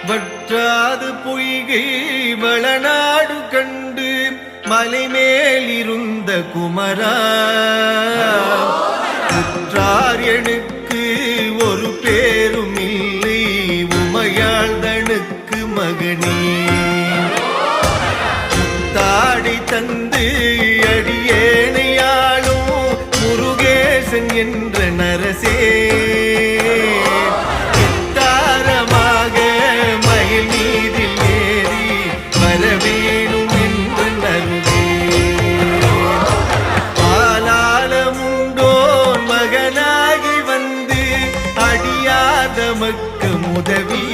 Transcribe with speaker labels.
Speaker 1: வற்றாது பொய்கை வளநாடு கண்டு மலைமேல் இருந்த குமரா உற்றார் எனக்கு ஒரு பேரும் இல்லை உமையாள்தனுக்கு மகனே தாடி தந்து அடியேனையாளும் முருகேசன் என்ற நரசே தாரமாக மயில் மீதில் ஏறி வரவேணும் என்று நருகே ஆலாலமுண்டோன் மகனாகி வந்து அடியாத மக்கு உதவி